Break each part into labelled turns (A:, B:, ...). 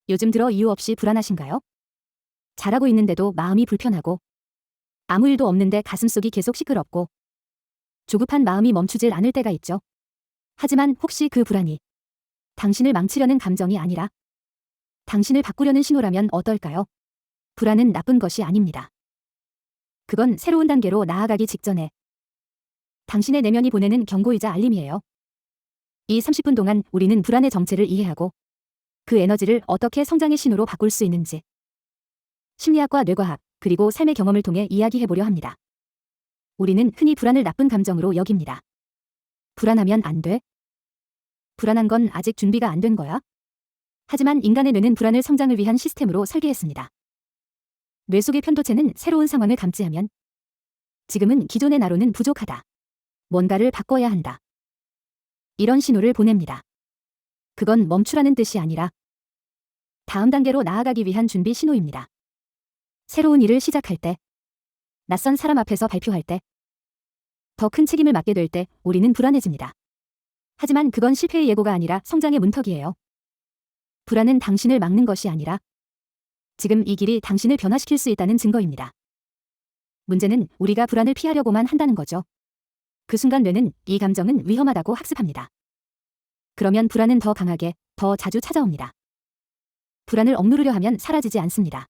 A: 요즘 들어 이유 없이 불안하신가요? 잘하고 있는데도 마음이 불편하고, 아무 일도 없는데 가슴속이 계속 시끄럽고, 조급한 마음이 멈추질 않을 때가 있죠. 하지만 혹시 그 불안이 당신을 망치려는 감정이 아니라 당신을 바꾸려는 신호라면 어떨까요? 불안은 나쁜 것이 아닙니다. 그건 새로운 단계로 나아가기 직전에 당신의 내면이 보내는 경고이자 알림이에요. 이 30분 동안 우리는 불안의 정체를 이해하고 그 에너지를 어떻게 성장의 신호로 바꿀 수 있는지 심리학과 뇌과학 그리고 삶의 경험을 통해 이야기해보려 합니다. 우리는 흔히 불안을 나쁜 감정으로 여깁니다. 불안하면 안 돼? 불안한 건 아직 준비가 안 된 거야? 하지만 인간의 뇌는 불안을 성장을 위한 시스템으로 설계했습니다. 뇌 속의 편도체는 새로운 상황을 감지하면 지금은 기존의 나로는 부족하다. 뭔가를 바꿔야 한다. 이런 신호를 보냅니다. 그건 멈추라는 뜻이 아니라 다음 단계로 나아가기 위한 준비 신호입니다. 새로운 일을 시작할 때, 낯선 사람 앞에서 발표할 때, 더 큰 책임을 맡게 될 때 우리는 불안해집니다. 하지만 그건 실패의 예고가 아니라 성장의 문턱이에요. 불안은 당신을 막는 것이 아니라 지금 이 길이 당신을 변화시킬 수 있다는 증거입니다. 문제는 우리가 불안을 피하려고만 한다는 거죠. 그 순간 뇌는 이 감정은 위험하다고 학습합니다. 그러면 불안은 더 강하게, 더 자주 찾아옵니다. 불안을 억누르려 하면 사라지지 않습니다.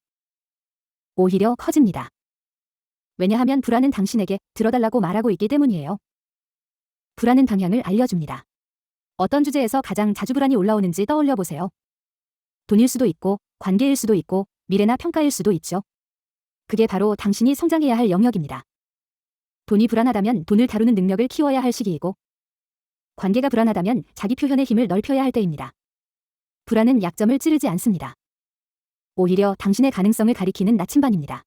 A: 오히려 커집니다. 왜냐하면 불안은 당신에게 들어달라고 말하고 있기 때문이에요. 불안은 방향을 알려줍니다. 어떤 주제에서 가장 자주 불안이 올라오는지 떠올려 보세요. 돈일 수도 있고, 관계일 수도 있고, 미래나 평가일 수도 있죠. 그게 바로 당신이 성장해야 할 영역입니다. 돈이 불안하다면 돈을 다루는 능력을 키워야 할 시기이고, 관계가 불안하다면 자기 표현의 힘을 넓혀야 할 때입니다. 불안은 약점을 찌르지 않습니다. 오히려 당신의 가능성을 가리키는 나침반입니다.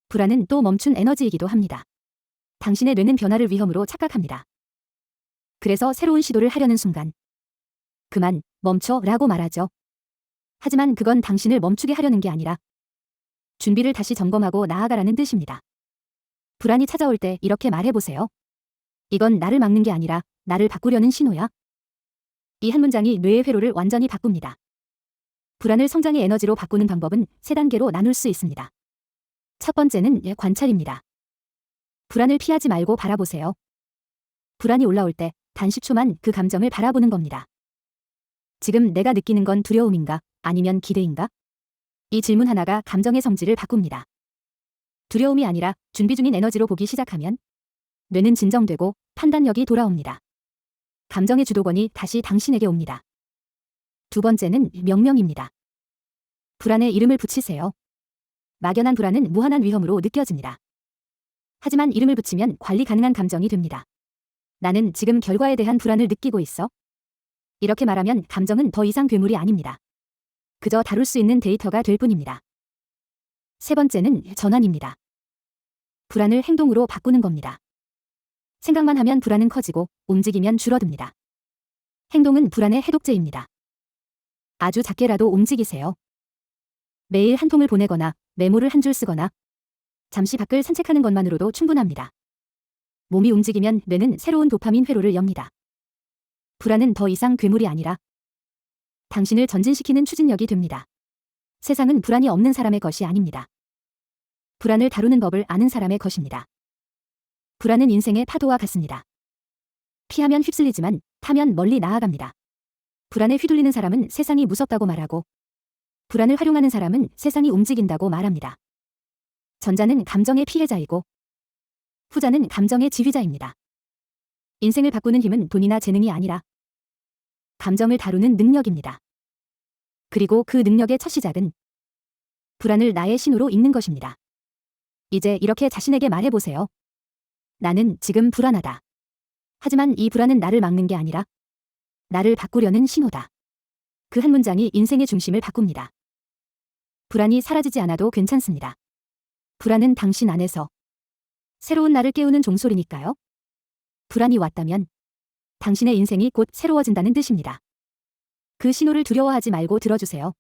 A: 불안은 또 멈춘 에너지이기도 합니다. 당신의 뇌는 변화를 위험으로 착각합니다. 그래서 새로운 시도를 하려는 순간 그만, 멈춰 라고 말하죠. 하지만 그건 당신을 멈추게 하려는 게 아니라 준비를 다시 점검하고 나아가라는 뜻입니다. 불안이 찾아올 때 이렇게 말해보세요. 이건 나를 막는 게 아니라 나를 바꾸려는 신호야. 이 한 문장이 뇌의 회로를 완전히 바꿉니다. 불안을 성장의 에너지로 바꾸는 방법은 3단계로 나눌 수 있습니다. 첫 번째는 관찰입니다. 불안을 피하지 말고 바라보세요. 불안이 올라올 때 단 10초만 그 감정을 바라보는 겁니다. 지금 내가 느끼는 건 두려움인가? 아니면 기대인가? 이 질문 하나가 감정의 성질을 바꿉니다. 두려움이 아니라 준비 중인 에너지로 보기 시작하면 뇌는 진정되고 판단력이 돌아옵니다. 감정의 주도권이 다시 당신에게 옵니다. 두 번째는 명명입니다. 불안에 이름을 붙이세요. 막연한 불안은 무한한 위험으로 느껴집니다. 하지만 이름을 붙이면 관리 가능한 감정이 됩니다. 나는 지금 결과에 대한 불안을 느끼고 있어. 이렇게 말하면 감정은 더 이상 괴물이 아닙니다. 그저 다룰 수 있는 데이터가 될 뿐입니다. 세 번째는 전환입니다. 불안을 행동으로 바꾸는 겁니다. 생각만 하면 불안은 커지고 움직이면 줄어듭니다. 행동은 불안의 해독제입니다. 아주 작게라도 움직이세요. 매일 한 통을 보내거나 메모를 한 줄 쓰거나 잠시 밖을 산책하는 것만으로도 충분합니다. 몸이 움직이면 뇌는 새로운 도파민 회로를 엽니다. 불안은 더 이상 괴물이 아니라 당신을 전진시키는 추진력이 됩니다. 세상은 불안이 없는 사람의 것이 아닙니다. 불안을 다루는 법을 아는 사람의 것입니다. 불안은 인생의 파도와 같습니다. 피하면 휩쓸리지만 타면 멀리 나아갑니다. 불안에 휘둘리는 사람은 세상이 무섭다고 말하고 불안을 활용하는 사람은 세상이 움직인다고 말합니다. 전자는 감정의 피해자이고 후자는 감정의 지휘자입니다. 인생을 바꾸는 힘은 돈이나 재능이 아니라 감정을 다루는 능력입니다. 그리고 그 능력의 첫 시작은 불안을 나의 신호로 읽는 것입니다. 이제 이렇게 자신에게 말해보세요. 나는 지금 불안하다. 하지만 이 불안은 나를 막는 게 아니라 나를 바꾸려는 신호다. 그 한 문장이 인생의 중심을 바꿉니다. 불안이 사라지지 않아도 괜찮습니다. 불안은 당신 안에서 새로운 나를 깨우는 종소리니까요. 불안이 왔다면 당신의 인생이 곧 새로워진다는 뜻입니다. 그 신호를 두려워하지 말고 들어주세요.